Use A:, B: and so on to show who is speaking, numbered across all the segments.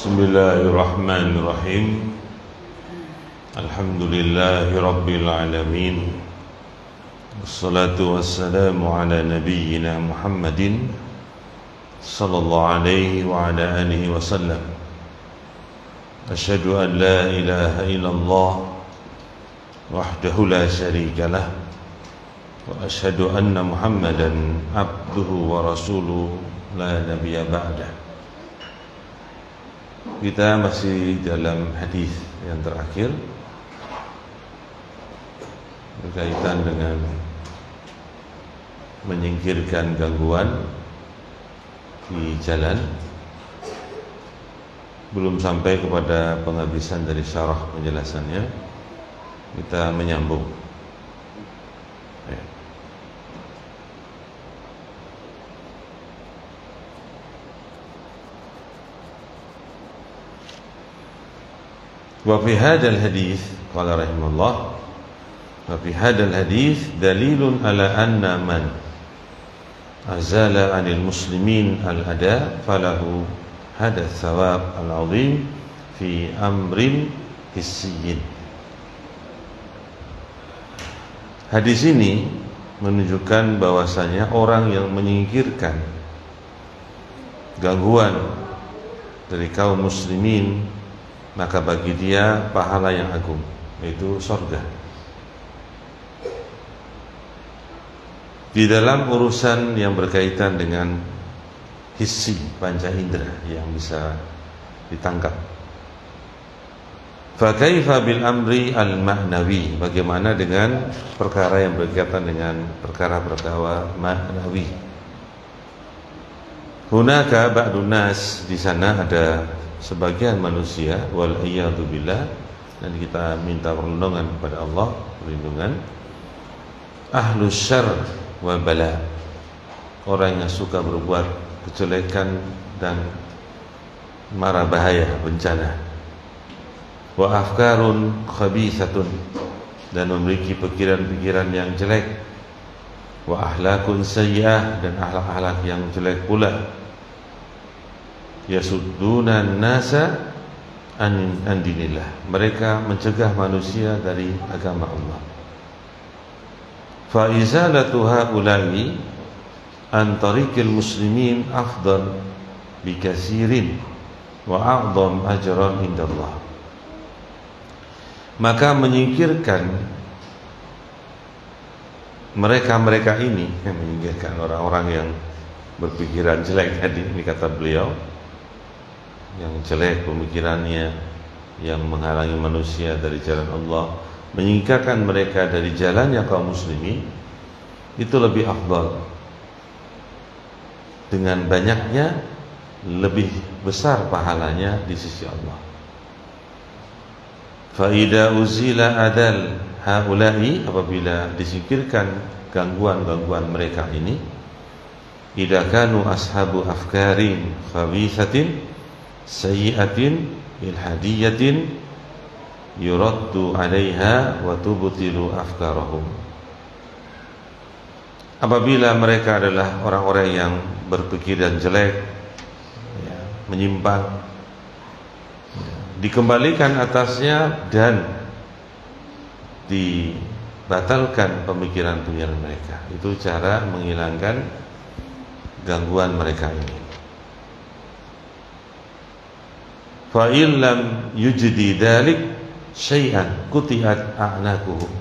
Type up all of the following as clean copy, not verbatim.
A: Bismillahirrahmanirrahim. Alhamdulillahi rabbil alamin. Wassalatu wassalamu ala nabiyyina Muhammadin sallallahu alaihi wa ala alihi wasallam. Asyhadu an la ilaha illallah wahdahu la syarika lah, wa asyhadu anna Muhammadan abduhu wa rasuluhu la nabiyya ba'dah. Kita masih dalam hadis yang terakhir berkaitan dengan menyingkirkan gangguan di jalan. Belum sampai kepada penghabisan dari syarah penjelasannya, kita menyambung. Wa fi hadzal hadits qala rahimahullah, wa fi hadzal hadits dalilun ala anna man azala 'anil muslimin al-ada falahu hadha thawab al-'azim fi amrin hissiyyin. Hadis ini menunjukkan bahwasanya orang yang menyingkirkan gangguan dari kaum muslimin, maka bagi dia pahala yang agung, yaitu surga. Di dalam urusan yang berkaitan dengan hissi, panca indera yang bisa ditangkap. Fa kaifa bil amri al ma'nawi, bagaimana dengan perkara yang berkaitan dengan perkara-perkara ma'nawi. Hunaka ba'dun nas, di sana ada sebagian manusia, wal iyadu billah, dan kita minta perlindungan kepada Allah, perlindungan, ahlus syarr wa bala, orang yang suka berbuat kejelekan dan mara bahaya, bencana, wa afkarun khabithatun, dan memiliki pikiran-pikiran yang jelek, wa ahlakun sayyi'ah, dan akhlak-akhlak yang jelek pula. Yasudduna nasa an dinillah, mereka mencegah manusia dari agama Allah. Fa izalatu haula'i an tariqil muslimin afdal bikasirin wa a'dham ajran indallah. Maka menyingkirkan mereka-mereka ini, menyingkirkan orang-orang yang berpikiran jelek tadi, ini kata beliau, yang jelek pemikirannya, yang menghalangi manusia dari jalan Allah, menyingkirkan mereka dari jalannya kaum muslimin, itu lebih afdal, dengan banyaknya, lebih besar pahalanya di sisi Allah. Fa idza uzila adal haula'i, apabila disingkirkan gangguan-gangguan mereka ini, idza kanu ashabu afkarin khabithatin sayyi'atin ilhadiyatin yuraddu 'alaiha wa tubtilu afkarahum. Apabila mereka adalah orang-orang yang berpikiran jelek, menyimpang, dikembalikan atasnya dan dibatalkan pemikiran-pemikiran mereka. Itu cara menghilangkan gangguan mereka ini. Fa illam yujdi dzalik syai'an quti'at a'naquhum.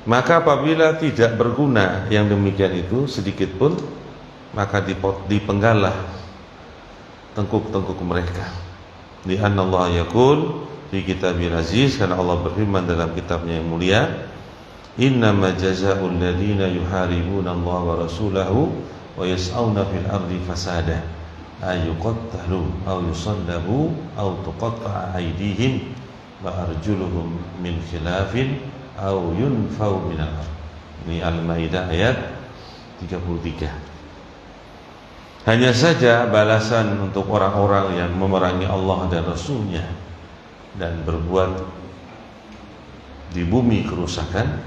A: Maka apabila tidak berguna yang demikian itu sedikit pun, maka dipenggallah tengkuk-tengkuk mereka. Li anna Allah yaqul fi kitabil aziz, karena Allah berfirman dalam kitabnya yang mulia, innama jazaa'ul ladzina yuharibuna Allah wa rasulahu wa yas'auna fil ardi fasada ayuqattalu aw yusallabu aw tuqatta'a aydihim wa arjuluhum min khilafin aw yunfau minal ardh. Ini Al-Maidah ayat 33. Hanya saja balasan untuk orang-orang yang memerangi Allah dan Rasulnya dan berbuat di bumi kerusakan,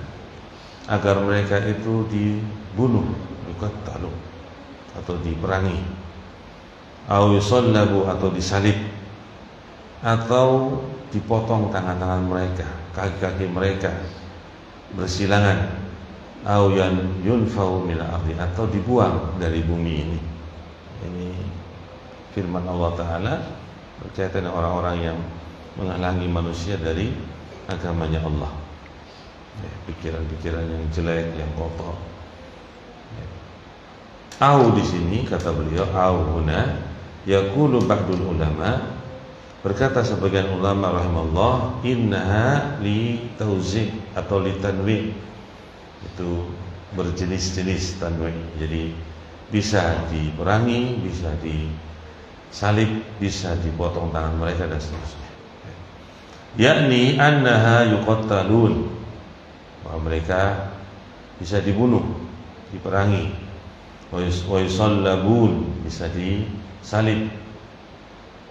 A: agar mereka itu dibunuh, yuqattalu, atau diperangi, au yusallabu atau disalib, atau dipotong tangan-tangan mereka, kaki-kaki mereka bersilangan, au yunfau minal ardi, atau dibuang dari bumi ini. Ini firman Allah Ta'ala berkaitan dengan orang-orang yang menghalangi manusia dari agamanya Allah, pikiran-pikiran yang jelek, yang kotor. Au di sini kata beliau, au huna yaqulu ba'dul ulama, berkata sebagian ulama rahimallah, innaha li tauzi' atau li tanwi', itu berjenis-jenis tanwi', jadi bisa diperangi, bisa disalib, bisa dipotong tangan mereka dan seterusnya. Yakni annaha yuqattalun, bahwa mereka bisa dibunuh, diperangi, wa yusallabun, bisa disalib,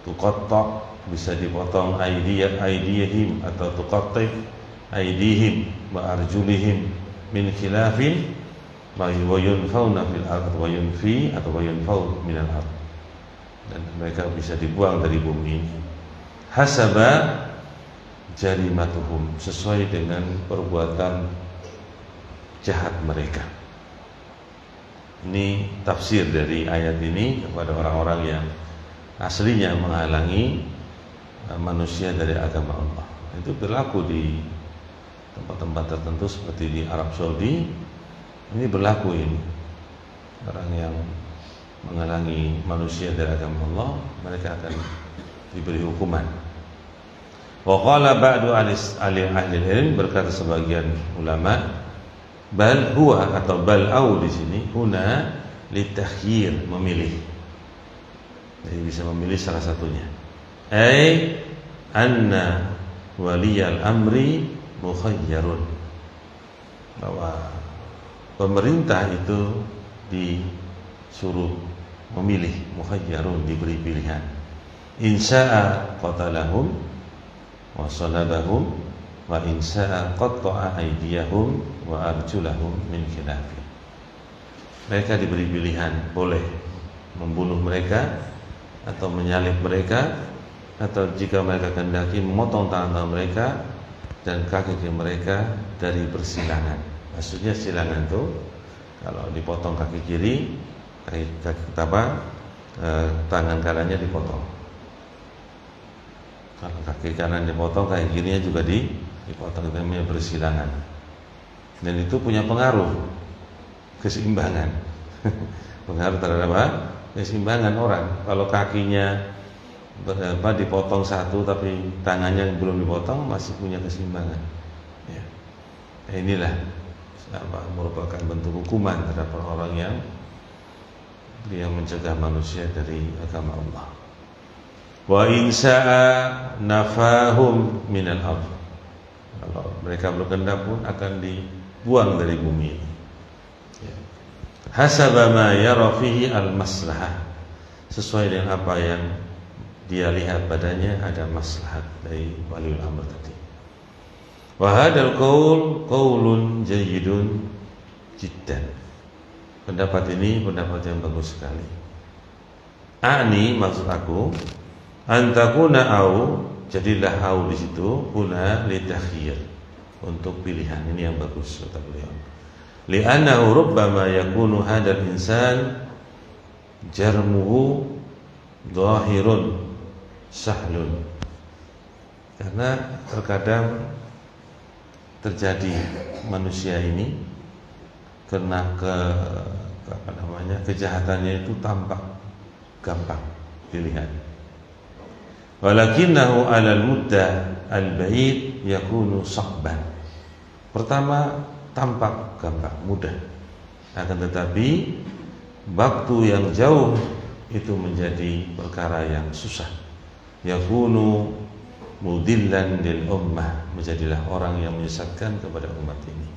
A: tuqatta, bisa dipotong aydihim atau tuqatta aydihim wa arjulihim min khilafin wa yunfauna fil ard wa yunfi atau wa yunfau minal ard, dan mereka bisa dibuang dari bumi hasaba jarimatuhum, sesuai dengan perbuatan jahat mereka. Ini tafsir dari ayat ini kepada orang-orang yang aslinya menghalangi manusia dari agama Allah. Itu berlaku di tempat-tempat tertentu seperti di Arab Saudi. Ini berlaku ini. Orang yang menghalangi manusia dari agama Allah, mereka akan diberi hukuman. Wa qala ba'du ahli ilm, berkata sebagian ulama, bal huwa atau bal au di sini huna litakhyir, memilih. Jadi bisa memilih salah satunya. Ai anna waliyal amri mukhayyarun, bahwa pemerintah itu disuruh memilih, mukhayyarun, diberi pilihan. Insya'a qatalahum wa salabahum wa insya'a qatta'a aydiyahum wa arjulahum min khilafin. Mereka diberi pilihan, boleh membunuh mereka atau menyalib mereka, atau jika mereka kehendaki memotong tangan mereka dan kaki mereka dari persilangan. Maksudnya silangan itu kalau dipotong kaki kiri, tangan kanannya dipotong. Kalau kaki kanan dipotong, kaki kirinya juga dipotong, itu namanya persilangan. Dan itu punya pengaruh keseimbangan. Pengaruh terhadap apa? Keseimbangan orang. Kalau kakinya dipotong satu tapi tangannya belum dipotong, masih punya keseimbangan. Ya. Inilah merupakan bentuk hukuman terhadap orang yang mencegah manusia dari agama Allah. Wa insa'a nafahum minal ardh, kalau mereka berkehendak pun akan dibuang dari bumi ini. Ya. Hasaba ma yara fihi al-maslahah, sesuai dengan apa yang dia lihat padanya ada maslahat dari waliul amr tadi. Wa hadzal qaul qaulun jayyidun jiddan, pendapat ini pendapat yang bagus sekali. Ani, maksud aku, antakuna au, jadilah au di situ, huna litakhyir, untuk pilihan. Ini yang bagus kata beliau. Li'annahu rubbama yakunu hadzal insan jarmuhu dhahirun sahlun, karena terkadang terjadi manusia ini kena kejahatannya itu tampak gampang dilihat. Walakinahu 'alal mudda al-ba'id yakunu sa'ban. Pertama tampak gampang, mudah. Akan tetapi waktu yang jauh itu menjadi perkara yang susah. Yakunu mudillan lil ummah, menjadilah orang yang menyesatkan kepada umat ini.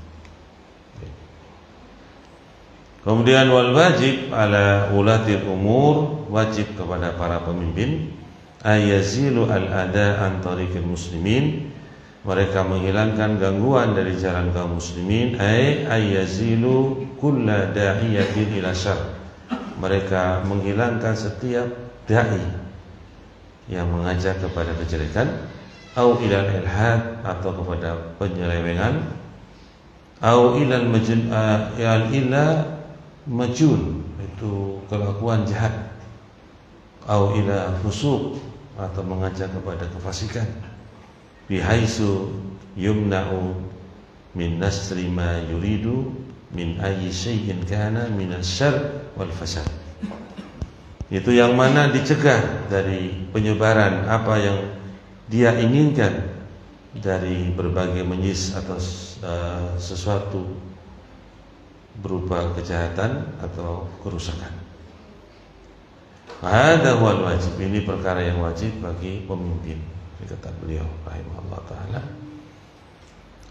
A: Kemudian wal wajib ala ulatil umur, wajib kepada para pemimpin, ayazilu al-ada an tariqil muslimin, mereka menghilangkan gangguan dari jalan kaum muslimin, ayazilu kulla da'iyatin ila syarr, mereka menghilangkan setiap dai yang mengajak kepada kejelekan, au ilal ilhad atau kepada penyelewengan, au ilal majun itu kelakuan jahat, au ila fusuq atau mengajak kepada kefasikan, bihaisu yumna'u min nasri ma yuridu min ayyi syai'in kana min asyarr wal fasad. Itu yang mana dicegah dari penyebaran apa yang dia inginkan dari berbagai menyis atau sesuatu berupa kejahatan atau kerusakan. Hada wal wajib, ini perkara yang wajib bagi pemimpin, kata beliau rahimahullah taala.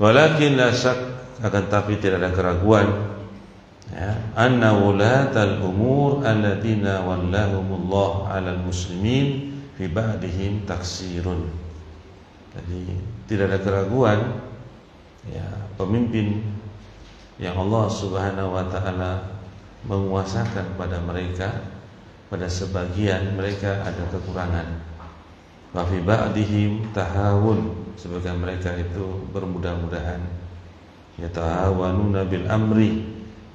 A: Walakin la syak, akan tapi tidak ada keraguan, ya, anna wulatal umur alladziina wallahumullah 'alal muslimin fi ba'dihim taksirun. Jadi tidak ada keraguan, ya, pemimpin yang Allah Subhanahu wa taala menguasakan pada mereka, pada sebagian mereka ada kekurangan. Wa fi ba'dihim tahawun, sebagian mereka itu bermudah-mudahan. Yatahawanuna bil amri,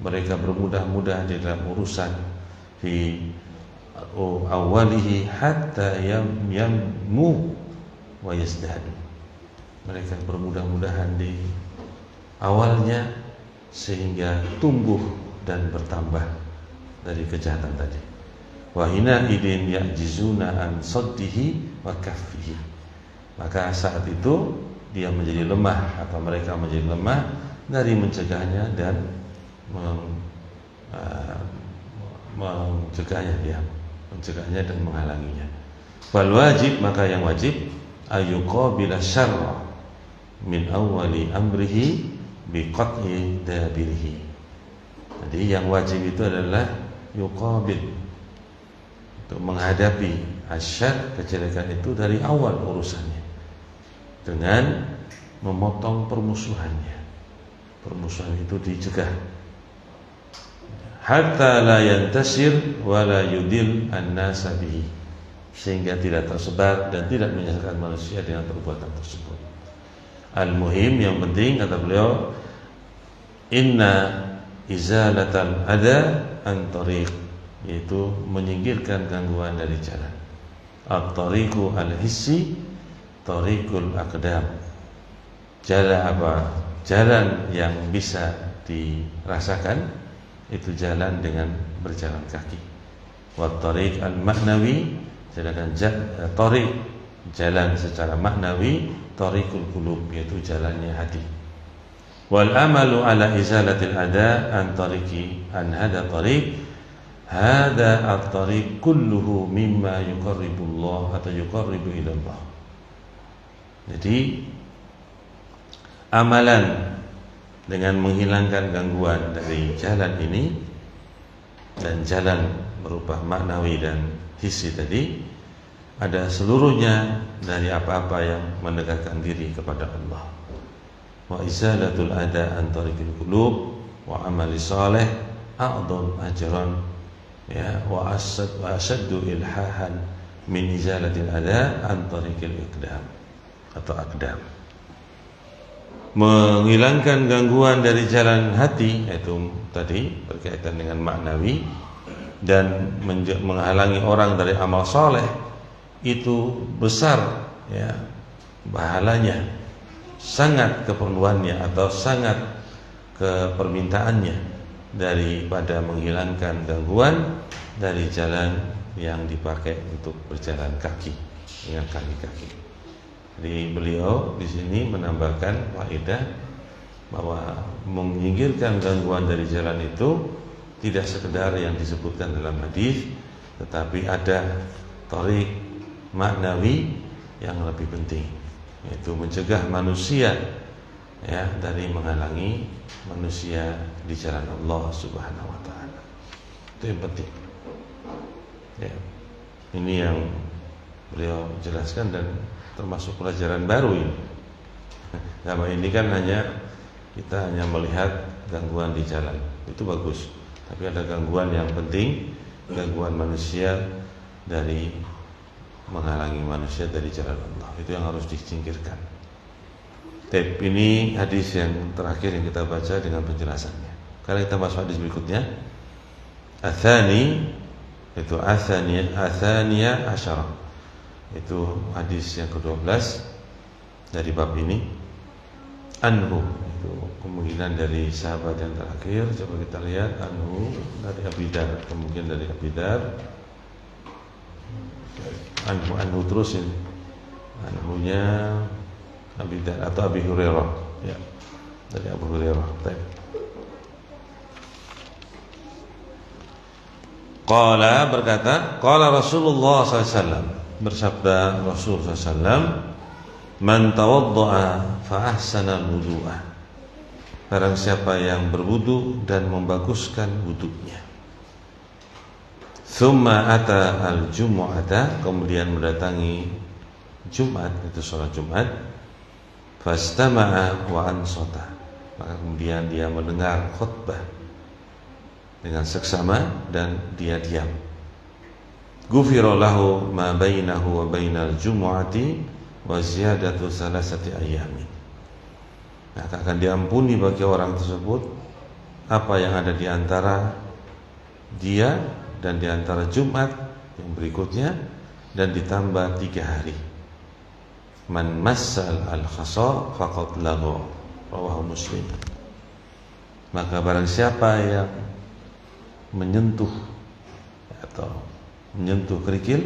A: mereka bermudah-mudah di dalam urusan. Fi awalihi hatta yammu wa yazdadu, mereka bermudah-mudahan di awalnya sehingga tumbuh dan bertambah dari kejahatan tadi. Wa hina idin ya'jizuna an saddihi wa kaffihi, maka saat itu dia menjadi lemah atau mereka menjadi lemah dari mencegahnya dan mencegahnya dan menghalanginya. Wal wajib, maka yang wajib ayuqabila syarra min awwali amrihi biqat'i dabirihi. Jadi yang wajib itu adalah yuqabil, untuk menghadapi asyar, kejelekan itu dari awal urusannya dengan memotong permusuhannya. Permusuhan itu dicegah hatta la yantasir wa la yudil an-nasa bihi, sehingga tidak tersebar dan tidak menyesatkan manusia dengan perbuatan tersebut. Al-muhim, yang penting kata beliau, inna izalatal ada an tariq, yaitu menyingkirkan gangguan dari jalan. At-tariqu al-hissi tariqul aqdam, jalan apa? Jalan yang bisa dirasakan itu jalan dengan berjalan kaki. Wat-tariq al-ma'nawi, sedangkan tariq, jalan secara maknawi, tariqul qulub, yaitu jalannya hati. Wal amalu ala izalatil ada an tariqi an hada tariq, hada at-tariq kulluhu mimma yuqarribullah atau yuqarribu ila Allah. Jadi amalan dengan menghilangkan gangguan dari jalan ini, dan jalan berupa maknawi dan hissi tadi, ada seluruhnya dari apa-apa yang mendekatkan diri kepada Allah. Wa izalatul ada an tariqil qulub wa amali salih a'dham ajran, ya, wa asaddu ilhahan min izalatil ada an tariqil iqdam atau aqdam. Menghilangkan gangguan dari jalan hati, yaitu tadi berkaitan dengan maknawi, dan menghalangi orang dari amal soleh, itu besar, ya, pahalanya, sangat keperluannya atau sangat kepermintaannya daripada menghilangkan gangguan dari jalan yang dipakai untuk berjalan kaki dengan kaki-kaki. Jadi beliau di sini menambahkan faedah bahwa menyingkirkan gangguan dari jalan itu tidak sekedar yang disebutkan dalam hadis, tetapi ada tariq maknawi yang lebih penting, yaitu mencegah manusia, ya, dari menghalangi manusia di jalan Allah Subhanahu wa taala. Itu yang penting. Ya. Ini yang beliau jelaskan dan termasuk pelajaran baru ini. Selama ini kan kita hanya melihat gangguan di jalan, itu bagus. Tapi ada gangguan yang penting, gangguan manusia dari menghalangi manusia dari jalan Allah. Itu yang harus disingkirkan. Ini hadis yang terakhir yang kita baca dengan penjelasannya. Sekarang kita masuk hadis berikutnya. Athani, itu athaniya asyara. Itu hadis yang ke-12 dari bab ini. Anhu, itu kemungkinan dari sahabat yang terakhir. Coba kita lihat. Anhu dari Abi Dar, kemungkinan dari Abi Dar. Anhu terus ini. Anhunya Abi Dar atau Abi Hurairah, ya, dari Abu Hurairah. Qala, berkata, qala Rasulullah SAW, bersabda Rasul SAW, man tawadda'a fa ahsana wudu'a, barang siapa yang berwudu dan membaguskan wudunya, thumma ata al-jumu'ata, kemudian mendatangi Jumat, itu sholat Jumat, fastama'a wa ansata, maka kemudian dia mendengar khutbah dengan seksama dan dia diam, ghufira lahu ma bainahu wa bainal jumu'ati wa ziyadatu salasati ayyamin, maka akan diampuni bagi orang tersebut apa yang ada di antara dia dan di antara Jumat yang berikutnya, dan ditambah 3 hari. Man massal al-khasa faqad lahu, rawahu Muslim. Maka barang siapa yang menyentuh atau menyentuh kerikil,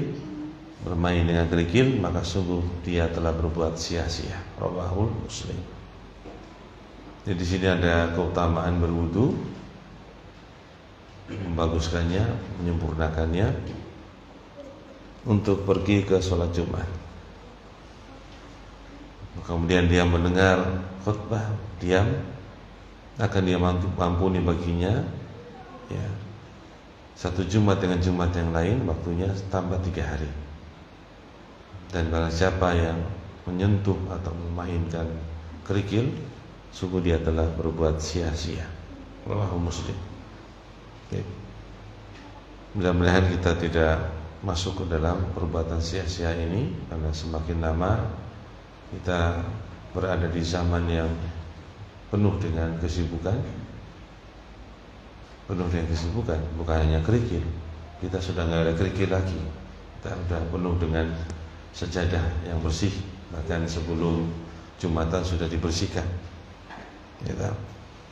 A: bermain dengan kerikil, maka sungguh dia telah berbuat sia-sia, rawahu Muslim. Jadi di sini ada keutamaan berwudu, membaguskannya, menyempurnakannya untuk pergi ke sholat Jumat. Kemudian dia mendengar khutbah, diam, akan dia mampuni baginya, ya, satu Jumat dengan Jumat yang lain, waktunya tambah 3 hari. Dan barang siapa yang menyentuh atau memainkan kerikil, sungguh dia telah berbuat sia-sia, rawahu Muslim. Mudah-mudahan kita tidak masuk ke dalam perbuatan sia-sia ini, karena semakin lama kita berada di zaman yang penuh dengan kesibukan, bukan hanya kerikil. Kita sudah nggak ada kerikil lagi, kita sudah penuh dengan sejadah yang bersih, bahkan sebelum Jumatan sudah dibersihkan, gitu.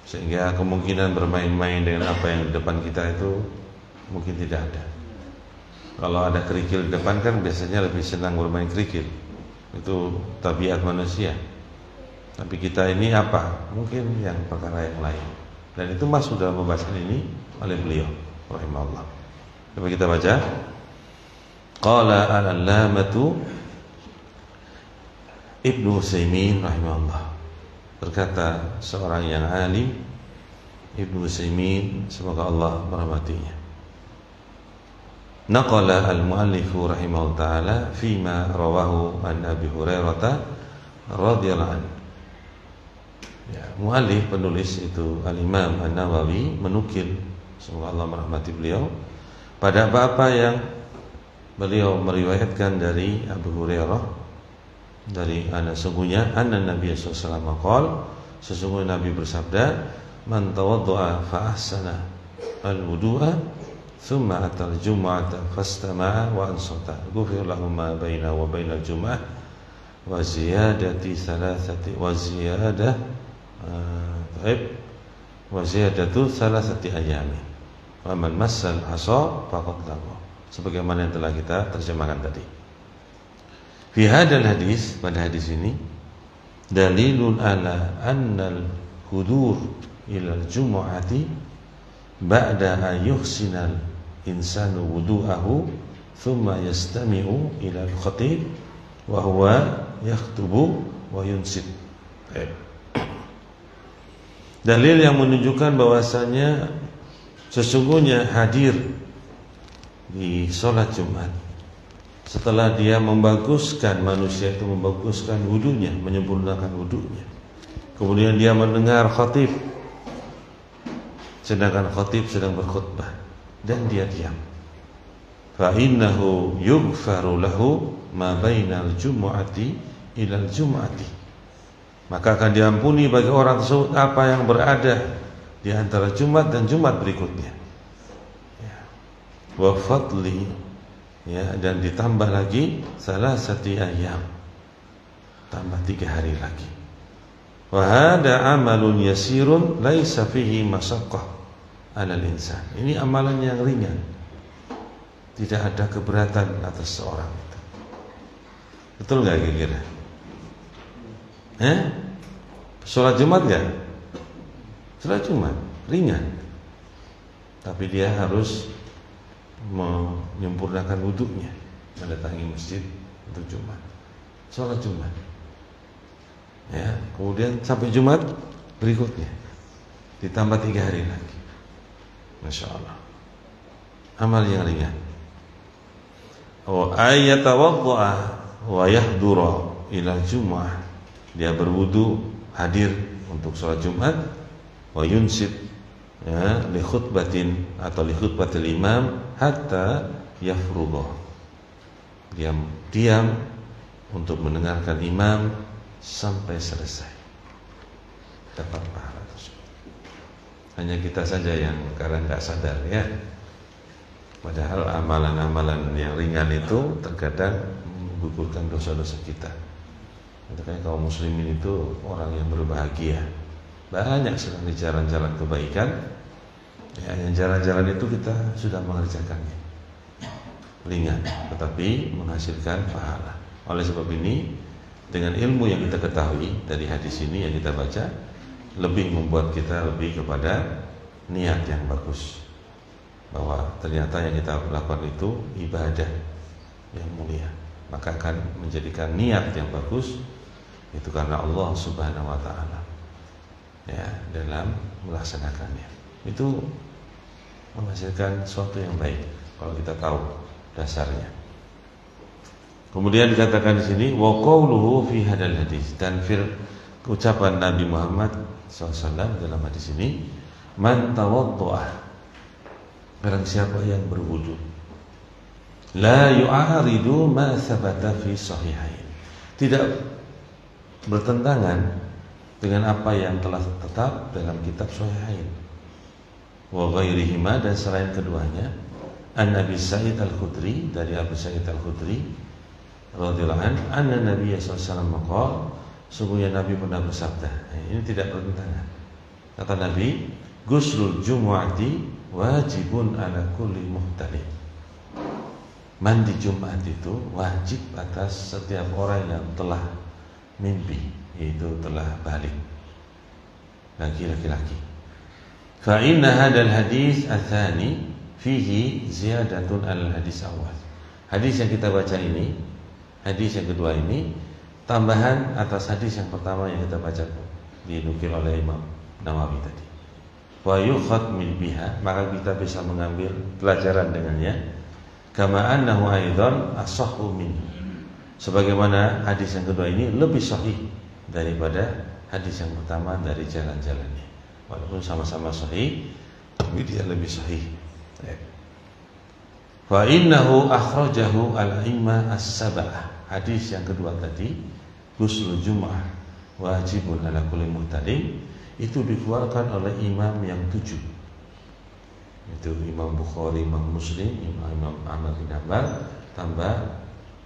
A: Sehingga kemungkinan bermain-main dengan apa yang di depan kita itu mungkin tidak ada. Kalau ada kerikil di depan kan biasanya lebih senang bermain kerikil, itu tabiat manusia. Tapi kita ini apa? Mungkin yang perkara yang lain. Dan itu masuk dalam pembahasan ini oleh beliau rahimahullah. Coba kita baca. Qala al-allamatu Ibnu Utsaimin rahimahullah, berkata seorang yang alim, Ibnu Utsaimin, semoga Allah merahmatinya. Naqala al-muallifu rahimahullah ta'ala fima rawahu an Abi Hurairah radhiyallahu anhu. Ya, muallif, penulis itu Al-Imam An-Nawawi menukil, semoga Allah merahmati beliau, pada apa yang beliau meriwayatkan dari Abu Hurairah, dari sesungguhnya anna Nabi sallallahu alaihi wasallam qala, sesungguhnya Nabi bersabda, man tawaddaa fa ahsana al-wudu'a thumma atal jum'ata fastama'a wa ansata ghufira lahu ma bainahu wa bainal jum'ah wa ziyadati thalathati wa ziyadah wa ziyadatu thalathati ayami wa man massal hasa faqad lahu, sebagaimana yang telah kita terjemahkan tadi. Fi hadal hadis, pada hadis ini, dalilun ala annal hudur ilal jumu'ati ba'da ayyuhsinal insanu wudu'ahu thumma yastami'u ilal khatib wa huwa yakhtubu wa yunsit. Dalil yang menunjukkan bahwasanya sesungguhnya hadir di sholat Jumat setelah dia membaguskan, manusia itu membaguskan wudunya, menyempurnakan wudunya, kemudian dia mendengar khatib, sedangkan khatib sedang berkhutbah, dan dia diam. fa innahu yughfaru lahu ma bainal jumu'ati ilal jumu'ati, maka akan diampuni bagi orang tersebut apa yang berada di antara Jumat dan Jumat berikutnya. Ya. Wa fadli, ya, dan ditambah lagi salasati ayyam, tambah 3 hari lagi. Wa hada amalun yasirun laisa fihi masyaqqah 'alal insan. Ini amalan yang ringan, tidak ada keberatan atas seorang itu. Betul nggak kira-kira? Sholat Jumat nggak? Sholat Jumat ringan, tapi dia harus menyempurnakan wudhunya, mendatangi masjid untuk Jumat, sholat Jumat. Ya, kemudian sampai Jumat berikutnya ditambah 3 hari lagi. Masya Allah, amal yang ringan. Wa ayatawadda'a wa yahdura ila Jum'ah, dia berwudu, hadir untuk sholat Jumat. Wa yunsit, ya, li khutbatin atau li khutbatil imam hatta yafrugha, diam untuk mendengarkan imam sampai selesai, dapat pahala tersebut. Hanya kita saja yang kadang nggak sadar, ya. Padahal amalan-amalan yang ringan itu terkadang menggugurkan dosa-dosa kita. Makanya kaum muslimin itu orang yang berbahagia. Banyak sekali jalan-jalan kebaikan, ya, yang jalan-jalan itu kita sudah mengerjakannya, ringan tetapi menghasilkan pahala. Oleh sebab ini, dengan ilmu yang kita ketahui dari hadis ini yang kita baca, lebih membuat kita lebih kepada niat yang bagus, bahwa ternyata yang kita lakukan itu ibadah yang mulia, maka akan menjadikan niat yang bagus itu karena Allah Subhanahu wa taala, ya, dalam melaksanakannya. Itu menghasilkan sesuatu yang baik kalau kita tahu dasarnya. Kemudian dikatakan di sini wa qauluhu fi hadal hadis, dan ucapan Nabi Muhammad SAW dalam hadis ini, man tawaddu'a, barang siapa yang berwudu, la yu'aridu ma thabata fi sahihain, tidak bertentangan dengan apa yang telah tetap dalam kitab Sahihain, wa ghairihima, dan selain keduanya, an Abi Sa'id Al-Khudri, dari Abu Sa'id Al-Khudri radhiyallahu anhu, anna Nabi sallallahu alaihi wasallam qala, sungguhnya Nabi pernah bersabda. Ini tidak bertentangan. Kata Nabi, ghuslul jumu'ati wajibun ala kulli muhtalim. Mandi Jumat itu wajib atas setiap orang yang telah mimpi, yaitu telah balik, bagi laki-laki. Fa inna hadal hadis atsani fihi ziyadatun al hadis awal. Hadis yang kita baca ini, hadis yang kedua ini, tambahan atas hadis yang pertama yang kita baca, dinukil oleh Imam Nawawi tadi. Wa yukhad min biha, maka kita bisa mengambil pelajaran dengannya. Kama annahu aidan ashahhu min, sebagaimana hadis yang kedua ini lebih sahih daripada hadis yang pertama dari jalan-jalannya. Walaupun sama-sama sahih, tapi dia lebih sahih. Fa innahu akhrajahu al-a'immah as-sab'ah. Hadis yang kedua tadi, ghuslul jum'ah wajibun ala kulli muhtalim, itu dikeluarkan oleh imam yang 7. Itu Imam Bukhari, Imam Muslim, Imam Ahmad bin Hanbal, tambah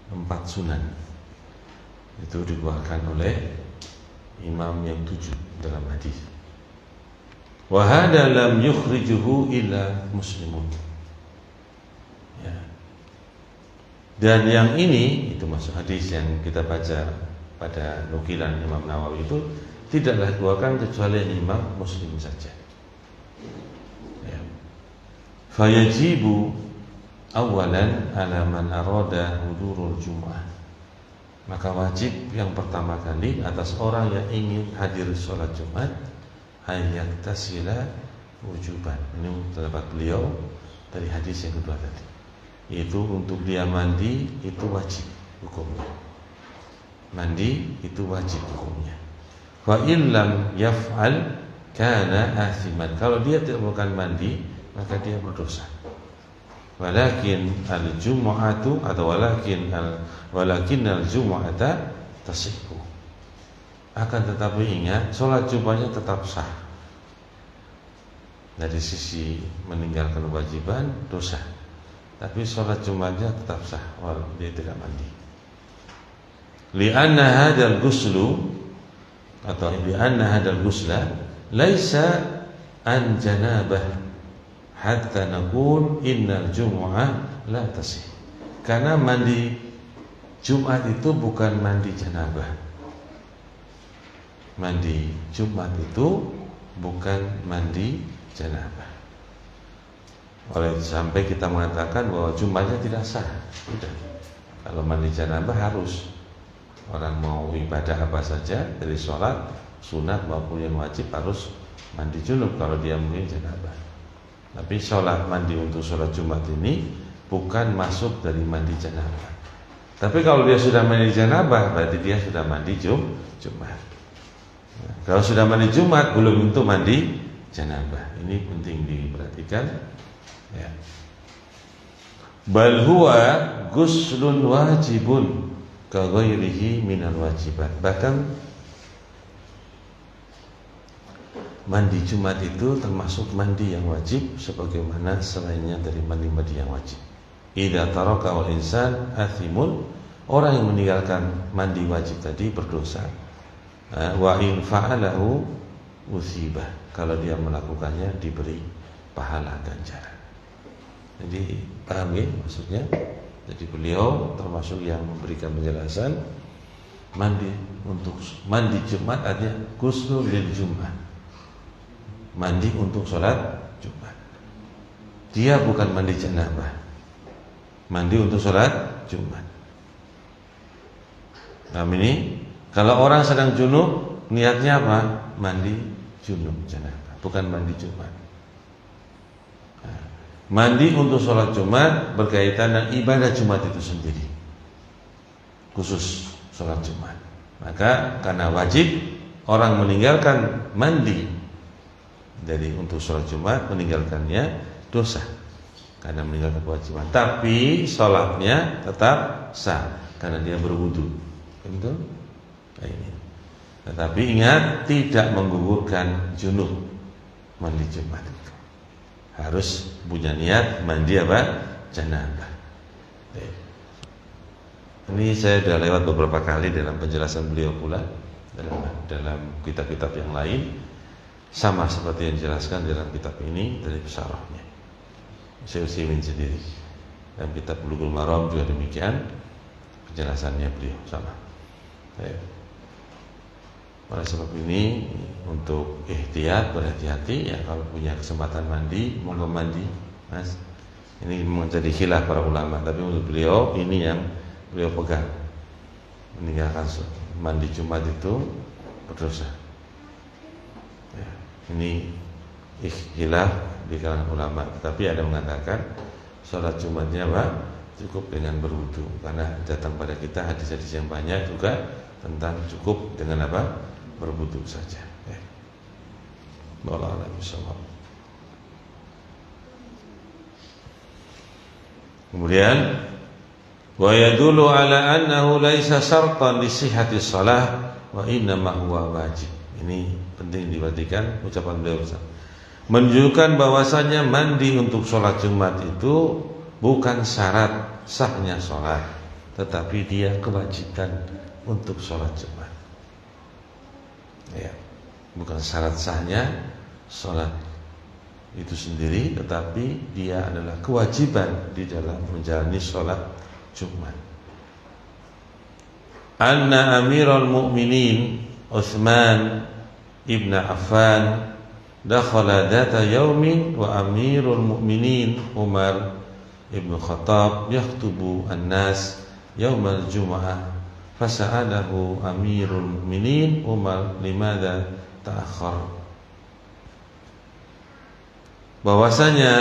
A: 4 sunan. Itu dikeluarkan oleh imam yang 7 dalam hadis. Wa hada lam yukhrijuhu illa muslimun. Ya. Dan yang ini, itu masuk hadis yang kita baca pada nukilan Imam Nawawi itu, tidaklah dikeluarkan kecuali imam Muslim saja. Ya. Fayajibu awalan ala man arada hudurul jum'ah, maka wajib yang pertama kali atas orang yang ingin hadir sholat Jumat, hayat tasila wujuban. Ini terdapat beliau dari hadis yang kedua tadi, yaitu untuk dia mandi itu wajib hukumnya. Mandi itu wajib hukumnya. Wa illam yaf'al kana athiman, kalau dia tidak melakukan mandi maka dia berdosa. walakin al-jumu'atu atau walakin al-jumu'ata tasihhu. Akan tetapi ingat, sholat Jumatnya tetap sah. Dari sisi meninggalkan kewajiban dosa, tapi sholat Jumatnya tetap sah walaupun dia tidak mandi. Li'anna hadzal ghuslu atau li'anna hadzal ghusla laisa an janabah hatta naqul innal jumu'ah la tasih. Karena mandi Jumat itu bukan mandi janabah. Mandi Jumat itu bukan mandi janabah. Oleh sampai kita mengatakan bahwa Jumatnya tidak sah. Tidak. Kalau mandi janabah harus. Orang mau ibadah apa saja, dari sholat, sunat maupun yang wajib harus mandi junub kalau dia mempunyai janabah. Tapi sholat mandi untuk sholat Jumat ini bukan masuk dari mandi janabah. Tapi kalau dia sudah mandi janabah, berarti dia sudah mandi Jumat. Nah, kalau sudah mandi Jumat belum tentu mandi janabah. Ini penting diperhatikan. Ya. Bal huwa ghuslun wajibun ka ghairihi minal wajibat. Bahkan mandi Jumat itu termasuk mandi yang wajib sebagaimana selainnya dari mandi-mandi yang wajib. Idza taraka al insan athimun, orang yang meninggalkan mandi wajib tadi berdosa. Wa in fa'alahu usibah, kalau dia melakukannya diberi pahala ganjaran. Jadi paham ya maksudnya? Jadi beliau termasuk yang memberikan penjelasan mandi untuk mandi Jumat artinya ghusl lil Jumat. Mandi untuk sholat Jumat. Dia bukan mandi janabah. Mandi untuk sholat Jumat. Nah ini kalau orang sedang junub niatnya apa? Mandi junub janabah, bukan mandi Jumat. Mandi untuk sholat Jumat berkaitan dengan ibadah Jumat itu sendiri, khusus sholat Jumat. Maka karena wajib orang meninggalkan mandi dari untuk sholat Jumat, meninggalkannya dosa karena meninggalkan kewajiban. Tapi sholatnya tetap sah karena dia berwudu. Betul? Kayak ini. Tetapi ingat, tidak menggugurkan junub mandi Jumat itu. Harus punya niat mandi apa? Janabah. Ini saya sudah lewat beberapa kali dalam penjelasan beliau pula dalam kitab-kitab yang lain, sama seperti yang dijelaskan dalam kitab ini dari syarahnya Syekh Utsaimin sendiri. Dalam kitab Bulughul Maram juga demikian penjelasannya beliau sama. Oleh sebab ini untuk ihtiyat, berhati-hati ya, kalau punya kesempatan mandi monggo mandi, Mas. Ini menjadi khilaf para ulama, tapi untuk beliau ini yang beliau pegang. Meninggalkan mandi Jumat itu berdosa. Ya, ini khilaf di kalangan ulama, tetapi ada mengatakan sholat Jumatnya apa? Cukup dengan berwudu, karena datang pada kita hadis-hadis yang banyak juga tentang cukup dengan apa? Berwudu saja. Wallahu a'lam bishawab. Kemudian wa yadullu ala annahu laisa syartan li sihhati shalah wa innama huwa wajib. Ini penting diperhatikan ucapan beliau. Menunjukkan bahwasanya mandi untuk sholat Jumat itu bukan syarat sahnya sholat, tetapi dia kewajiban untuk sholat Jumat. Ya, bukan syarat sahnya sholat itu sendiri, tetapi dia adalah kewajiban di dalam menjalani sholat Jumat. Anna Amirul Mukminin Utsman ibn Affan dakhala data yaumin wa Amirul Mukminin Umar ibn Khattab yaktubu an-nas yaumal Jum'ah. Fasa'alahu Amirul Mukminin Umar limadza ta'akhkhar. Bahwasanya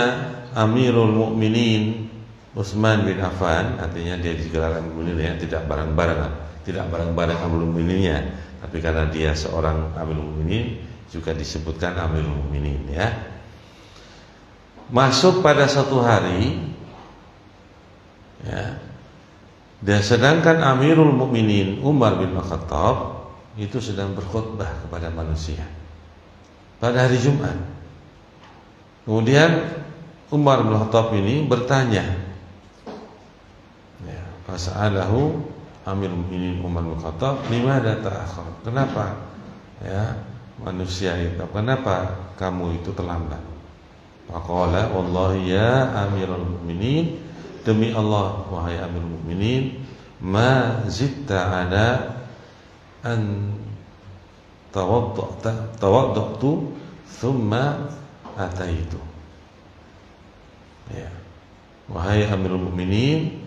A: Amirul Mukminin Utsman bin Affan, artinya dia digelar Amirul Mukminin ya, tidak bareng-bareng Amirul Mukmininnya, tapi karena dia seorang Amirul Mukminin juga disebutkan Amirul Mukminin ya. Masuk pada satu hari Dan sedangkan Amirul Mukminin Umar bin Khattab itu sedang berkhutbah kepada manusia pada hari Jumat. Kemudian Umar bin Khattab ini bertanya, ya, fas'alahu Amirul Mukminin Umar bin Khattab, "Limada ta'akhkhar?" Kenapa ya manusia itu, kenapa kamu itu terlambat? Faqala, "Wallahi ya Amirul Mukminin, demi Allah wahai Amirul Mukminin, ma zitta ala an tawaddatu thumma ataitu." Ya. Wahai Amirul Mukminin,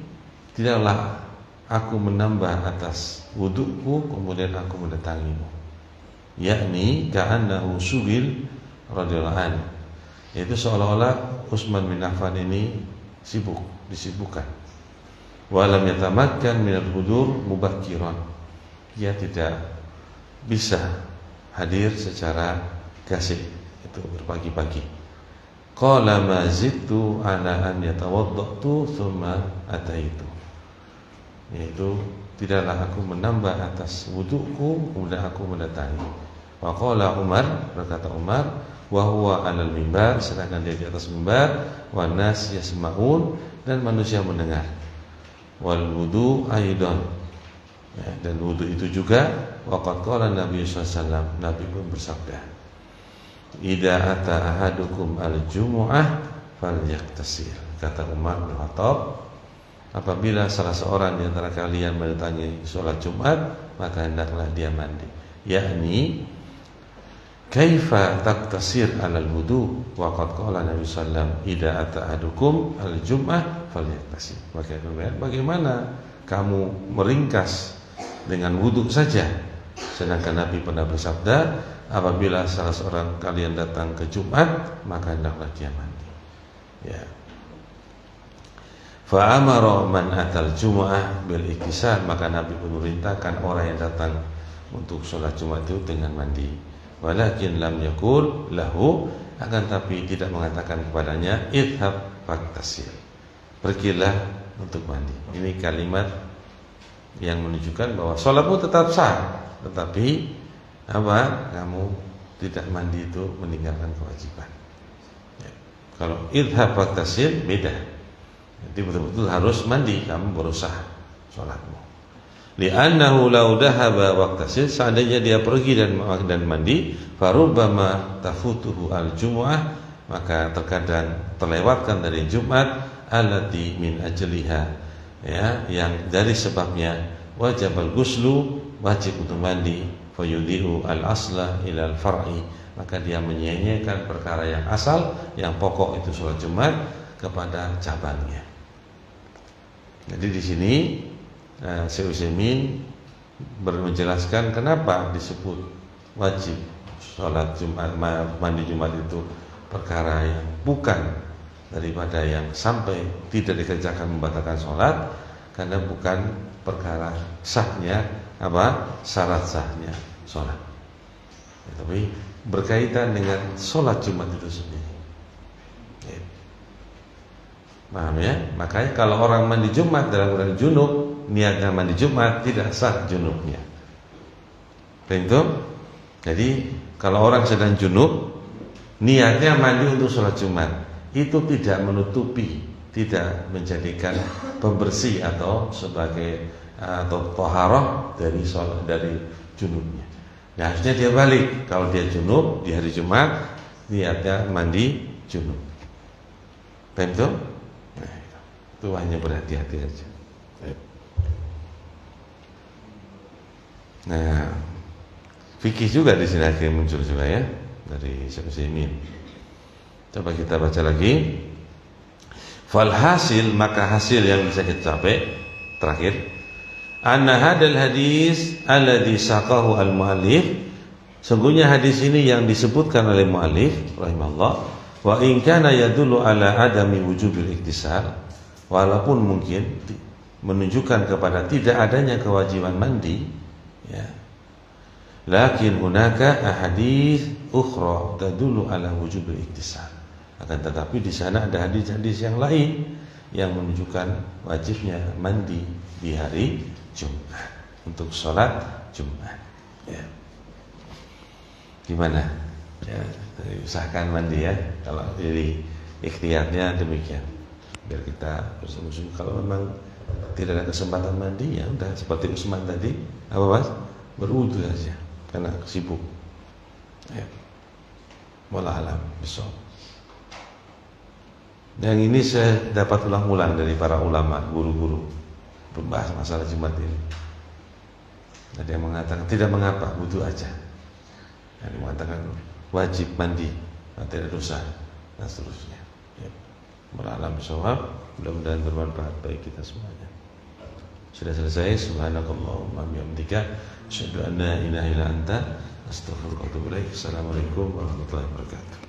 A: tidaklah aku menambah atas wuduku kemudian aku mendatangimu. Yakni ka'annahu subil radhiyallahu anhu. Itu seolah-olah Utsman bin Affan ini disibukkan. Walam yatamakkan minal hudur mubakkiran. Dia tidak bisa hadir secara gasik, itu berpagi-pagi. Qala ma zidtu ala an yatawaddatu thumma ataitu. Yaitu tidaklah aku menambah atas wuduku kemudian aku mendatangi. Wa qala Umar, berkata Umar, wa huwa 'alal mimbar, sedangkan dia di atas mimbar, wan nas yasma'un, dan manusia mendengar. Wal wudu aidan, ya, dan wudu itu juga waqad qala Nabi sallallahu alaihi wasallam, Nabi pun bersabda, "Idza ata ahadukum al-jumu'ah falyaktasir." Kata Umar bin Khattab, apabila salah seorang di antara kalian mendatangi salat Jumat, maka hendaklah dia mandi. Yakni kaifa taktasir 'alal wudu wa qad qala Nabi sallallahu alaihi wasallam, "Idza ata ahadukum al-jum'ah falyaktasir." Bagaimana kamu meringkas dengan wudu saja, sedangkan Nabi pernah bersabda, apabila salah seorang kalian datang ke Jumat, maka hendaklah dia mandi. Ya. Fa amara man atal jumu'ah bil iktisal, maka Nabi pun memerintahkan orang yang datang untuk sholat Jumat itu dengan mandi. Walakin lam yakul lahu, akan tapi tidak mengatakan kepadanya idhab faktasir, pergilah untuk mandi. Ini kalimat yang menunjukkan bahwa sholatmu tetap sah, tetapi apa? Kamu tidak mandi itu meninggalkan kewajiban. Ya. Kalau idhab faktasir beda. Jadi betul-betul harus mandi, kamu baru sah sholatmu. Li'annahu law dhahaba waqtasil, seandainya dia pergi dan mandi, farubbama tafutuhu al-jumu'ah, maka terkadang terlewatkan dari Jumat, allati min ajliha, ya, yang dari sebabnya wajib al-ghuslu, wajib untuk mandi, fayudihu al-asla ila al-far'i, maka dia menyia-nyiakan perkara yang asal, yang pokok itu sholat Jumat, kepada cabangnya. Jadi di sini Syekh Utsaimin menjelaskan kenapa disebut wajib sholat Jumat, mandi Jumat itu perkara yang bukan daripada yang sampai tidak dikerjakan membatalkan sholat, karena bukan perkara sahnya syarat sahnya sholat, tapi berkaitan dengan sholat Jumat itu sendiri. Paham ya? Makanya kalau orang mandi Jumat dalam keadaan junub, niatnya mandi Jumat, tidak sah junubnya. Betul? Jadi kalau orang sedang junub, niatnya mandi untuk sholat Jumat, itu tidak menutupi, tidak menjadikan pembersih atau sebagai atau toharoh dari sholat, dari junubnya. Nah, harusnya dia balik. Kalau dia junub di hari Jumat, niatnya mandi junub. Betul? Itu hanya berhati-hati aja. Nah, fikih juga di sini akhirnya muncul juga ya dari Syekh Utsaimin. Coba kita baca lagi. Falhasil, maka hasil yang bisa kita capai terakhir, anna hadal hadis alladhi saqahu al-muallif, sungguhnya hadis ini yang disebutkan oleh muallif rahimahullah, wa in kana yadullu ala adami wujubil iktisal, walaupun mungkin menunjukkan kepada tidak adanya kewajiban mandi, ya, lakin hunaka ahadits ukhra tadullu ala wujubil iktisal. Akan tetapi di sana ada hadis-hadis yang lain yang menunjukkan wajibnya mandi di hari Jumat untuk sholat Jumat. Ya. Gimana? Ya, usahakan mandi ya. Kalau dari ikhtiarnya demikian. Biar kita bersungguh-sungguh. Kalau memang tidak ada kesempatan mandi, ya udah seperti Usman tadi, apa Mas? Berwudu saja karena sibuk. Ya. Wallahu a'lam bishawab. Yang ini saya dapat ulang-ulang dari para ulama, guru-guru membahas masalah Jumat ini. Ada yang mengatakan tidak mengapa, wudu aja. Ada yang mengatakan wajib mandi, tidak ada dosa, dan seterusnya. Ya. Wallahu a'lam bishawab. Mudah-mudahan bermanfaat bagi kita semuanya. Sudah selesai. Subhanakallahumma bihamdika asyhadu an la ilaha illa anta astaghfiruka wa atubu ilaik. Assalamualaikum warahmatullahi wabarakatuh.